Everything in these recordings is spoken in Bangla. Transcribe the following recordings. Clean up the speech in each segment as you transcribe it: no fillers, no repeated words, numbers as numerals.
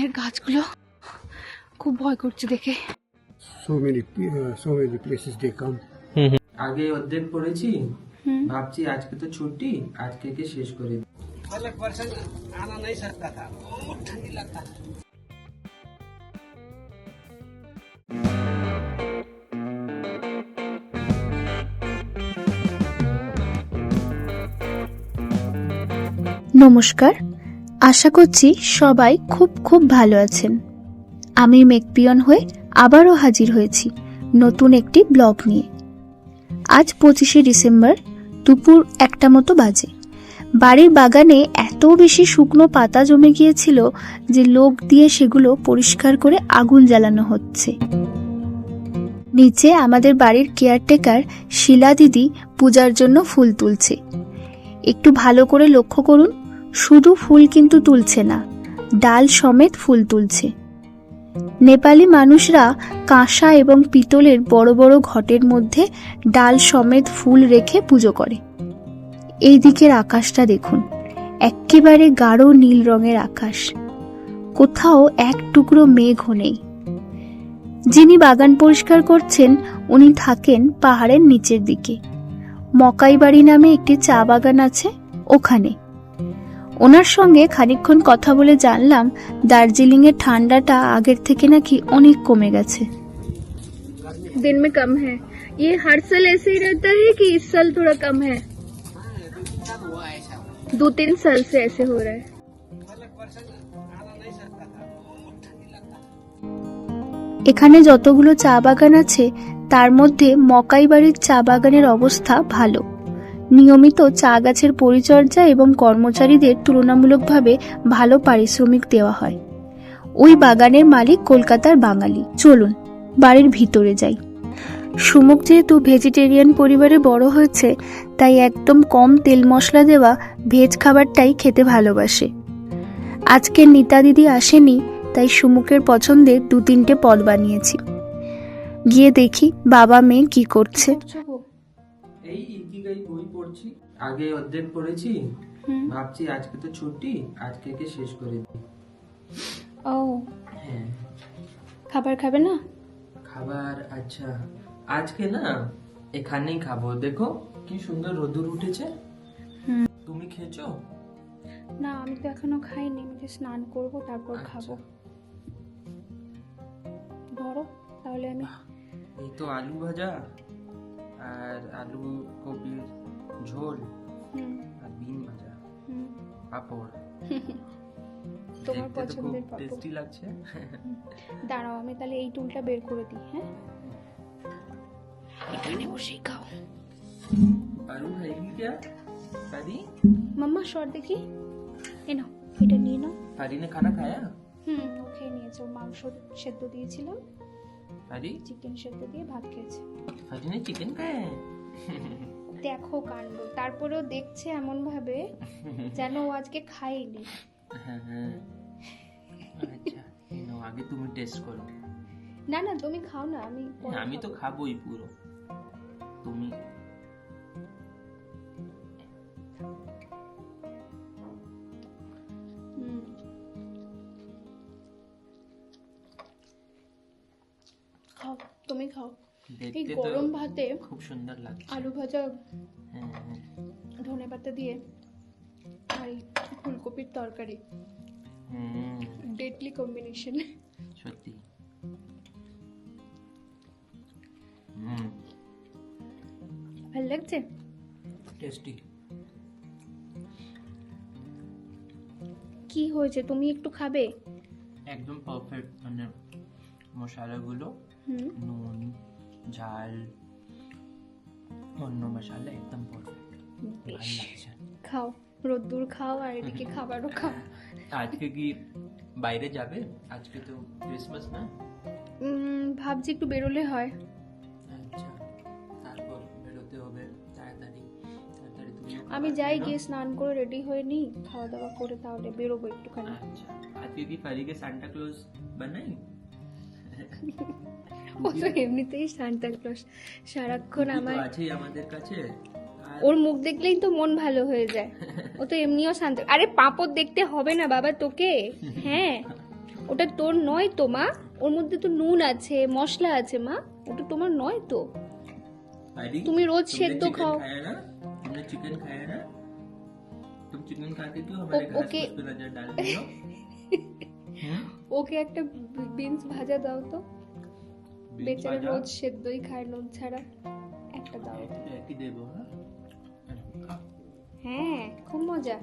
সামনের গাছগুলো খুব ভয় করছে দেখে। so many places they come. আগে অর্ধেক পড়েছি, ভাবছি আজকে তো ছুটি, আজকে কে শেষ করে দিই। নমস্কার, আশা করছি সবাই খুব খুব ভালো আছেন। আমি মেঘপিয়ন হয়ে আবারও হাজির হয়েছি নতুন একটি ব্লগ নিয়ে। আজ 25শে ডিসেম্বর দুপুর 1টা মতো বাজে। বাড়ির বাগানে এত বেশি শুকনো পাতা জমে গিয়েছিল যে লোক দিয়ে সেগুলো পরিষ্কার করে আগুন জ্বালানো হচ্ছে। নিচে আমাদের বাড়ির কেয়ারটেকার শিলা দিদি পূজার জন্য ফুল তুলছে। একটু ভালো করে লক্ষ্য করুন, শুধু ফুল কিন্তু তুলছে না, ডাল সমেত ফুল তুলছে। নেপালি মানুষরা কাঁসা এবং পিতলের বড় বড় ঘটের মধ্যে ডাল সমেত ফুল রেখে পুজো করে। এই দিকের আকাশটা দেখুন, একেবারে গাঢ় নীল রঙের আকাশ, কোথাও এক টুকরো মেঘও নেই। যিনি বাগান পরিষ্কার করছেন উনি থাকেন পাহাড়ের নিচের দিকে। মকাইবাড়ি নামে একটি চা বাগান আছে ওখানে। ওনার সঙ্গে খানিকক্ষণ কথা বলে জানলাম দার্জিলিং এর ঠান্ডাটা আগের থেকে নাকি অনেক কমে গেছে। दिन में कम है। ये हर साल ऐसे ही रहता है कि इस साल थोड़ा कम है? 2-3 साल से ऐसे हो रहा है। এখানে যতগুলো চা বাগান আছে তার মধ্যে মকাইবাড়ির চা বাগানের অবস্থা ভালো। নিয়মিত চা গাছের পরিচর্যা এবং কর্মচারীদের তুলনামূলকভাবে ভালো পারিশ্রমিক দেওয়া হয়। ওই বাগানের মালিক কলকাতার বাঙালি। চলুন বাড়ির ভিতরে যাই। সুমুক যেহেতু ভেজিটেরিয়ান পরিবারে বড় হয়েছে, তাই একদম কম তেল মশলা দেওয়া ভেজ খাবারটাই খেতে ভালোবাসে। আজকে নিতা দিদি আসেনি, তাই সুমুকের পছন্দের 2-3টে পদ বানিয়েছি। গিয়ে দেখি বাবা মেয়ে কি করছে। এই ইকিগাই বই পড়ছি, আগে অর্ধেক পড়েছি, ভাবছি আজকে তো ছুটি, আজকে কে শেষ করে দিই। ও হ্যাঁ, খাবার খাবে না? খাবার আচ্ছা, আজকে না এখানেই খাবো। দেখো কি সুন্দর রোদুর উঠেছে। তুমি খেয়েছো? না, আমি তো এখনো খাইনি। আমি স্নান করব তারপর আচ্ছা। খাবো। ধরো তাহলে আমি। এই তো আলু ভাজা আর আলু কপির ঝোল আর বিন ভাজা, পাপড়। তোমার দেখতে তো খুব পছন্দের পাপড়। টেস্টি লাগছে। দাঁড়াও, আমি তাহলে এই টুলটা বের করে দিই। হ্যাঁ, এখানে বসেই খাও। আলু খাইবি क्या পারি? মাম্মা শর্ট দেখি, এ নাও, এটা নিয়ে নাও। পারি ने खाना खाया? ও খেয়ে নিয়েছে। ও মাংস সেদ্ধ দিয়েছিলাম, পারি চিকেন সেদ্ধ দিয়ে ভাত খেয়েছে। পারি ने चिकन खाया है? দেখো কাণ্ড, তারপরেও দেখছে এমন ভাবে যেন ও আজকে খাইনি। হ্যাঁ হ্যাঁ, আচ্ছা এই নাও, আগে তুমি টেস্ট করো। না না, তুমি খাও না, আমি পরে আমি তো খাবো। খাবোই পুরো। তুমি খাও, তুমি খাও। এই দেখতে তো গরম ভাতে খুব সুন্দর লাগছে। আলু ভাজা, হ্যাঁ হ্যাঁ, ধনে পাতা দিয়ে আর এই ফুলকপির তরকারি, ডেডলি কম্বিনেশন। সত্যি। ভালো লাগছে? টেস্টি। কি হয়েছে, তুমি একটু খাবে? একদম পারফেক্ট, মানে মশলাগুলো, নুন ঝাল অন্য মশলা একদম পারফেক্ট, ভালো লাগছে। খাও, রোদ্দুর খাও আর এদিকে খাবারও খাও। আজকে কি বাইরে যাবে? আজকে তো ক্রিসমাস না? ভাবছি একটু বেরোলে হয়। আচ্ছা, তারপর বেরোতে হবে তাড়াতাড়ি। তুমিও আমি খাবার যাই, খেয়ে নাও। গিয়ে স্নান করে রেডি হয়ে নিই, খাওয়া দাওয়া করে তাহলে বেরোবো একটুখানি। আচ্ছা, আজকে কি ফারিকে সান্টা ক্লজ বানাই? ও তো এমনিতেই সান্টা ক্লজ, সারাক্ষণ টুপি তো আমার আছেই আমাদের কাছে। ওর মুখ দেখলেই তো মন ভালো হয়ে যায়। ও তো এমনিও শান্ত। আরে পাঁপড় দেখতে হবে না বাবা তোকে। হ্যাঁ, ওটা তোর নয় তো মা, ওর মধ্যে তো নুন আছে, মশলা আছে মা, ওটা তোমার নয় তো। अरे তুমি রোজ तुमने সেদ্ধ चिकन খাও। खाया ना, तुमने चिकन खाया ना, तुम चिकन खा के क्यों हमारे घास ओके। फूस पे नजर डाल रही हो? ওকে একটা বিনস ভাজা দাও তো, বেচারা ভাজা? রোজ সেদ্ধই খায় নুন ছাড়া, একটা দাও। একই দেবো, হ্যাঁ? হ্যাঁ খুব মজা।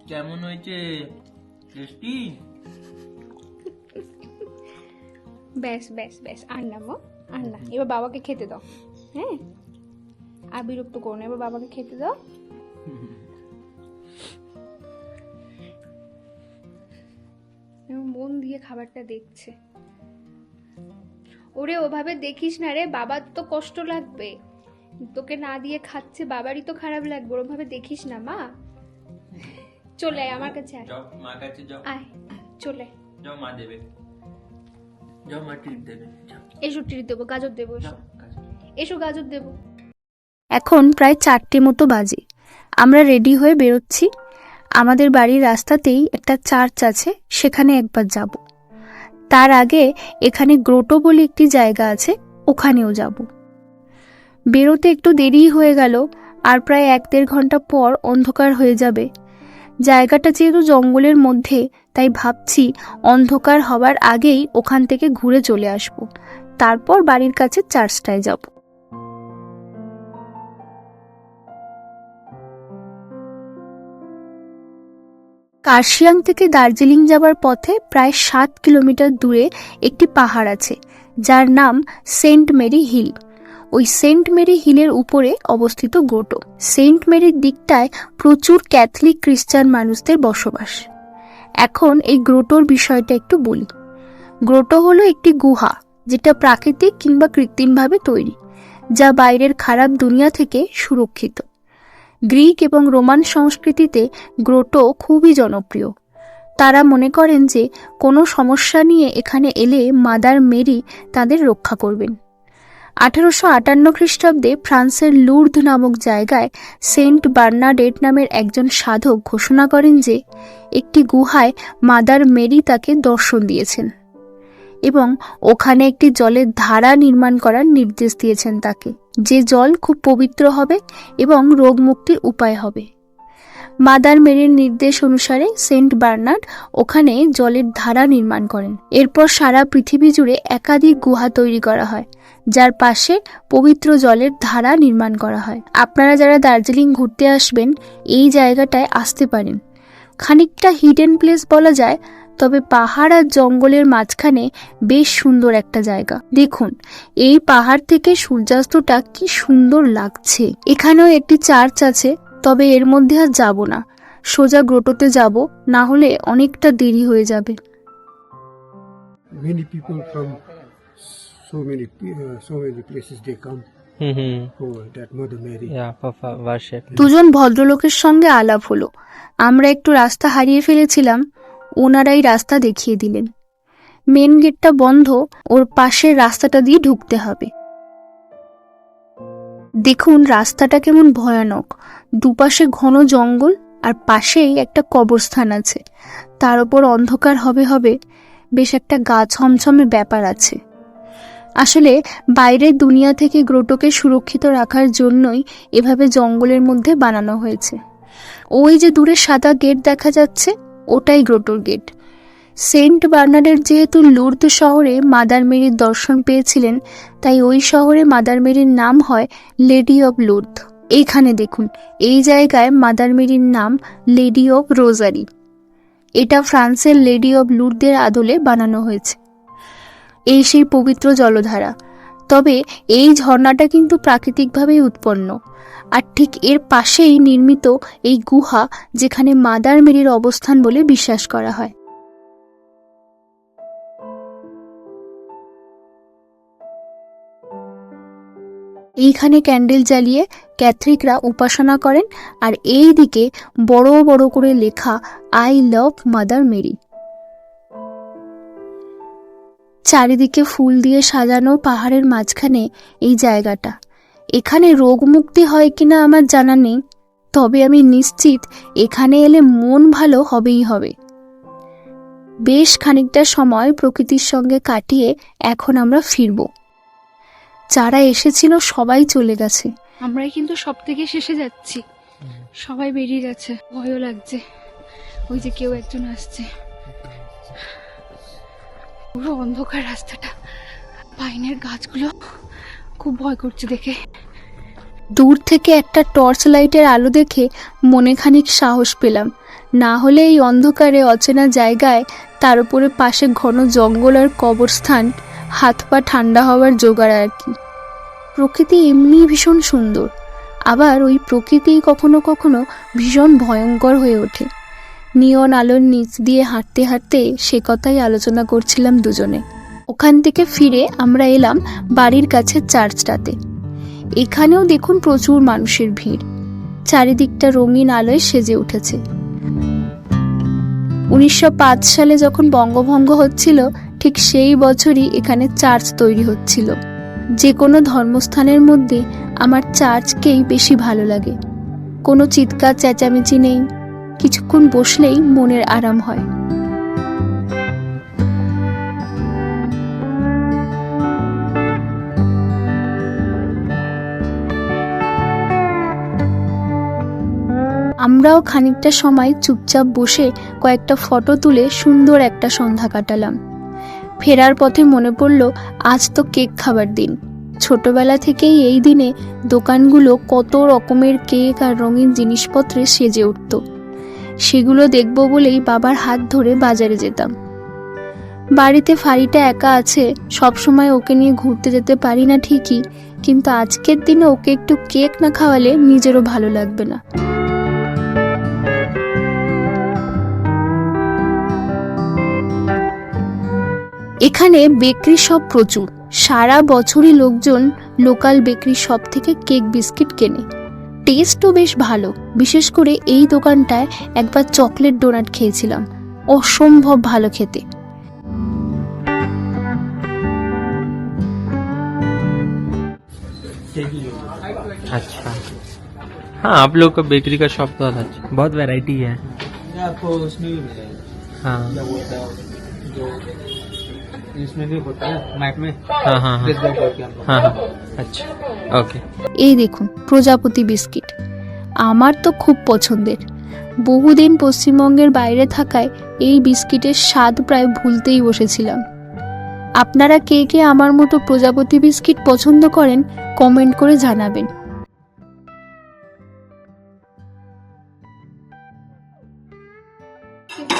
কেমন হয়েছে? টেস্টি? ব্যাস ব্যাস ব্যাস, আর না মা, আর না, এবার বাবাকে খেতে দাও। হ্যাঁ, আর বিরক্ত করো না, এবার বাবাকে খেতে দাও। এবার মন দিয়ে খাবারটা দেখছে। ওরে ওভাবে দেখিস না রে, বাবার তো কষ্ট লাগবে, তোকে না দিয়ে খাচ্ছে, বাবারই তো খারাপ লাগবে, ওভাবে দেখিস না মা। চলে আয় আমার কাছে, আয় যাও মা কাছে যাও, আয়, চলে যাও মা দেবে, যাও মা ট্রিট দেবে, যাও এসো ট্রিট দেবো, গাজর দেবো, এসো যাও কাছে। এসো গাজর দেবো। এখন প্রায় 4টে মতো বাজে। আমরা রেডি হয়ে বেরোচ্ছি। আমাদের বাড়ির রাস্তাতেই একটা চার্চ আছে, সেখানে একবার যাব। তার আগে এখানে গ্রোটো বলে একটি জায়গা আছে, ওখানেও যাব। বেরোতে একটু দেরি হয়ে গেল, আর প্রায় 1-1.5 ঘন্টা পর অন্ধকার হয়ে যাবে। জায়গাটা যেহেতু জঙ্গলের মধ্যে, তাই ভাবছি অন্ধকার হবার আগেই ওখান থেকে ঘুরে চলে আসব, তারপর বাড়ির কাছে চার্চটায় যাব। কার্শিয়াং থেকে দার্জিলিং যাবার পথে প্রায় 7 কিলোমিটার দূরে একটি পাহাড় আছে, যার নাম সেন্ট মেরি হিল। ওই সেন্ট মেরি হিলের উপরে অবস্থিত গ্রোটো। সেন্ট মেরির দিকটায় প্রচুর ক্যাথলিক খ্রিস্টান মানুষদের বসবাস। এখন এই গ্রোটোর বিষয়টা একটু বলি। গ্রোটো হলো একটি গুহা, যেটা প্রাকৃতিক কিংবা কৃত্রিমভাবে তৈরি, যা বাইরের খারাপ দুনিয়া থেকে সুরক্ষিত। গ্রিক এবং রোমান সংস্কৃতিতে গ্রোটো খুবই জনপ্রিয়। তারা মনে করেন যে কোনো সমস্যা নিয়ে এখানে এলে মাদার মেরি তাদের রক্ষা করবেন। 1858 খ্রিস্টাব্দে ফ্রান্সের লুর্দ নামক জায়গায় সেন্ট বার্নাডেট নামের একজন সাধক ঘোষণা করেন যে একটি গুহায় মাদার মেরি তাকে দর্শন দিয়েছেন এবং ওখানে একটি জলের ধারা নির্মাণ করার নির্দেশ দিয়েছেন তাকে, যে জল খুব পবিত্র হবে এবং রোগ মুক্তির উপায় হবে। মাদার মেরির নির্দেশ অনুসারে সেন্ট বার্নার্ড ওখানে জলের ধারা নির্মাণ করেন। এরপর সারা পৃথিবী জুড়ে একাধিক গুহা তৈরি করা হয়, যার পাশে পবিত্র জলের ধারা নির্মাণ করা হয়। আপনারা যারা দার্জিলিং ঘুরতে আসবেন, এই জায়গাটায় আসতে পারেন। খানিকটা হিডেন প্লেস বলা যায়, তবে পাহাড় আর জঙ্গলের মাঝখানে বেশ সুন্দর একটা জায়গা। দেখুন, এই পাহাড় থেকে সূর্যাস্তটা কি সুন্দর লাগছে। এখানেও একটি চার্চ আছে, তবে এর মধ্যে আর যাব না, সোজা গ্রোটোতে যাব, না হলে অনেকটা দেরি হয়ে যাবে। Many people from so many places they come for that Mother Mary. Yeah, Papa worship. দুজন ভদ্রলোকের সঙ্গে আলাপ হলো। আমরা একটু রাস্তা হারিয়ে ফেলেছিলাম, ওনারাই রাস্তা দেখিয়ে দিলেন। মেন গেটটা বন্ধ, ওর পাশের রাস্তাটা দিয়ে ঢুকতে হবে। দেখুন রাস্তাটা কেমন ভয়ানক, দুপাশে ঘন জঙ্গল আর পাশেই একটা কবরস্থান আছে, তার উপর অন্ধকার হবে হবে, বেশ একটা গা ছমছমে ব্যাপার আছে। আসলে বাইরের দুনিয়া থেকে গ্রোটোকে সুরক্ষিত রাখার জন্যই এভাবে জঙ্গলের মধ্যে বানানো হয়েছে। ওই যে দূরে সাদা গেট দেখা যাচ্ছে, ওটাই গ্রোটোর গেট। সেন্ট বার্নার্ডের যেহেতু লুর্দ শহরে মাদার মেরির দর্শন পেয়েছিলেন, তাই ওই শহরে মাদার মেরির নাম হয় লেডি অব লুর্দ। এইখানে দেখুন, এই জায়গায় মাদার মেরির নাম লেডি অব রোজারি। এটা ফ্রান্সের লেডি অব লুর্দের আদলে বানানো হয়েছে। এই সেই পবিত্র জলধারা। তবে এই ঝর্ণাটা কিন্তু প্রাকৃতিকভাবেই উৎপন্ন, আর ঠিক এর পাশেই নির্মিত এই গুহা, যেখানে মাদার মেরির অবস্থান বলে বিশ্বাস করা হয়। এইখানে ক্যান্ডেল জ্বালিয়ে ক্যাথলিকরা উপাসনা করেন, আর এই দিকে বড় বড় করে লেখা আই লাভ মাদার মেরি। চারিদিকে ফুল দিয়ে সাজানো পাহাড়ের মাঝখানে এই জায়গাটা। এখানে রোগ মুক্তি হয় কিনা আমার জানা নেই, তবে আমি নিশ্চিত এখানে এলে মন ভালো হবেই হবে। বেশ খানিকটা সময় প্রকৃতির সঙ্গে কাটিয়ে এখন আমরা ফিরব। যারা এসেছিল সবাই চলে গেছে। আমরাই কিন্তু সব থেকে শেষে যাচ্ছি, সবাই বেরিয়ে গেছে, ভয়ও লাগছে। ওই যে কেউ একজন আসছে, পুরো অন্ধকার রাস্তাটা, পাইনের গাছগুলো, খুব ভয় করছে দেখে। দূর থেকে একটা টর্চ লাইটের আলো দেখে মনে খানিক সাহস পেলাম, না হলে এই অন্ধকারে অচেনা জায়গায়, তার উপরে পাশে ঘন জঙ্গল আর কবরস্থান, হাত পা ঠান্ডা হওয়ার জোগাড় আর কি। প্রকৃতি এমনি ভীষণ সুন্দর, আবার ওই প্রকৃতি কখনো কখনো ভীষণ ভয়ঙ্কর হয়ে ওঠে। নিয়ন আলোর নিচ দিয়ে হাঁটতে হাঁটতে সে কথাই আলোচনা করছিলাম দুজনে। ওখান থেকে ফিরে আমরা এলাম বাড়ির কাছে চার্চটাতে। এখানেও দেখুন প্রচুর মানুষের ভিড়, চারিদিকটা রঙিন আলোয় সেজে উঠেছে। 1905 সালে যখন বঙ্গভঙ্গ হচ্ছিল, ঠিক সেই বছরই এখানে চার্চ তৈরি হচ্ছিল। যে কোনো ধর্মস্থানের মধ্যে আমার চার্চকেই বেশি ভালো লাগে। কোনো চিৎকার চেঁচামেচি নেই, কিছুক্ষণ বসলেই মনের আরাম হয়। আমরাও খানিকটা সময় চুপচাপ বসে কয়েকটা ফটো তুলে সুন্দর একটা সন্ধ্যা কাটালাম। ফেরার পথে মনে পড়ল আজ তো কেক খাবার দিন। ছোটবেলা থেকেই এই দিনে দোকানগুলো কত রকমের কেক আর রঙিন জিনিসপত্রে সেজে উঠত। সেগুলো দেখব বলেই বাবার হাত ধরে বাজারে যেতাম। বাড়িতে ফারিটা একা আছে, সবসময় ওকে নিয়ে ঘুরতে যেতে পারি না ঠিকই, কিন্তু আজকের দিনে ওকে একটু কেক না খাওয়ালে নিজেরও ভালো লাগবে না। এখানে বেকারি শপ প্রচুর, সারা বছরই লোকজন লোকাল বেকারি শপ থেকে কেক বিস্কিট কেনে। টেস্টও বেশ ভালো, বিশেষ করে এই দোকানটায় একবার চকলেট ডোনাট খেয়েছিলাম, অসম্ভব ভালো খেতে। अच्छा, हाँ आप लोग का बेकरी का शॉप तो अच्छा, बहुत वैरायटी है। आपको उसमें भी मिलेगा, हाँ क्या बोलता है जो इसमें भी होता है मैक में, हाँ हाँ हाँ फेसबुक करके हम लोग। हाँ हाँ अच्छा ओके। এই দেখুন প্রজাপতি বিস্কিট, আমার তো খুব পছন্দের। বহুদিন পশ্চিমবঙ্গের বাইরে থাকায় এই বিস্কিটের স্বাদ প্রায় ভুলতেই বসেছিলাম। আপনারা কে কে আমার মতো প্রজাপতি বিস্কিট পছন্দ করেন কমেন্ট করে জানাবেন।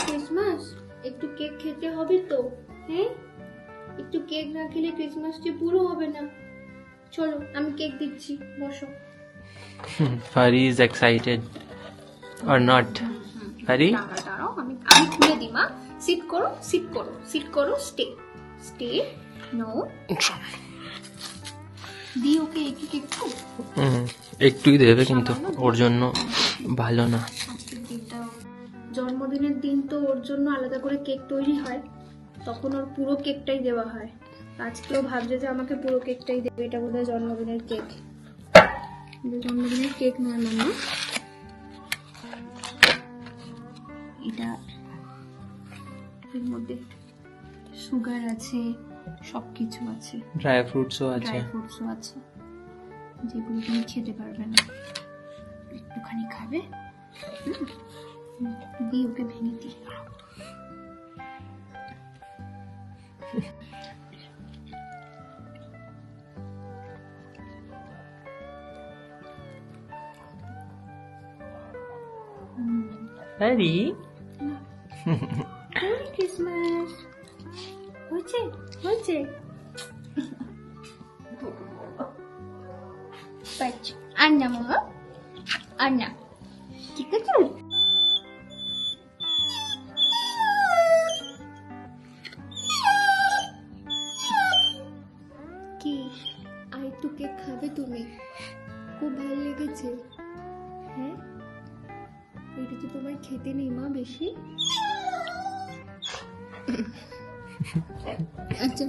ক্রিসমাস, একটু কেক খেতে হবে তো, হ্যাঁ? একটু কেক না খেলে ক্রিসমাসটি পুরো হবে না। চলো আমি কেক দিচ্ছি, বসো। Fari is excited or not? Fari? দাঁড়াও, আমি খুলে দিই মা। সিট করো, সিট করো, সিট করো, স্টে স্টে। নো দি ওকে একটু একটু একটুই দেবে, কিন্তু ওর জন্য ভালো না। আজকের দিনটা জন্মদিনের দিন, তো ওর জন্য আলাদা করে কেক তৈরি হয়, তখন ওর পুরো কেকটাই দেওয়া হয়। আজকেও ভাবছে যে আমাকে পুরো কেকটাই দেবে, এটা বোধহয় জন্মদিনের কেক। জন্মদিনের কেক নয় মাম্মা, এটা এর মধ্যে সুগার আছে, সবকিছু আছে, ড্রাই ফ্রুটসও আছে। ড্রাই ফ্রুটসও আছে, যেগুলো তুমি খেতে পারবে না। একটুখানি খাবে, দিয়ে ওকে ভেঙে দিই। Fari? Merry Christmas. হয়েছে হয়েছে, আর না মামা, আর না, ঠিক আছে। কি আর একটু কেক খাবে তুমি? খুব ভালো লেগেছে, হ্যাঁ? এটা তো তোমার খেতে নেই মা বেশি। আচ্ছা,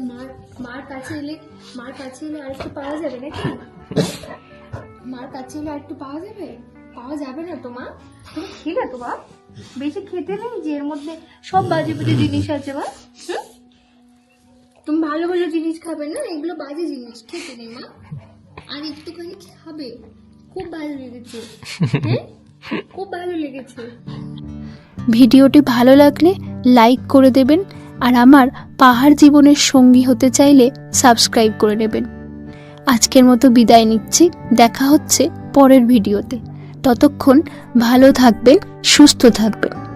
মার কাছে এলে আর একটু পাওয়া যাবে নাকি? মার কাছে এলে আর একটু পাওয়া যাবে? পাওয়া যাবে না তো মা? তুমি খেলে তো মা? বেশি খেতে নেই যে এর মধ্যে সব বাজে বাজে জিনিস আছে মা। হুম? তুমি ভালো ভালো জিনিস খাবে না, এগুলো বাজে জিনিস খেতে নেই মা। আর একটুখানি খাবে, খুব ভালো লেগেছে। হ্যাঁ, খুব ভালো লেগেছে। ভিডিওটি ভালো লাগলে লাইক করে দেবেন, আর আমার পাহাড় জীবনের সঙ্গী হতে চাইলে সাবস্ক্রাইব করে নেবেন। আজকের মতো বিদায় নিচ্ছি, দেখা হচ্ছে পরের ভিডিওতে। ততক্ষণ ভালো থাকবেন, সুস্থ থাকবেন।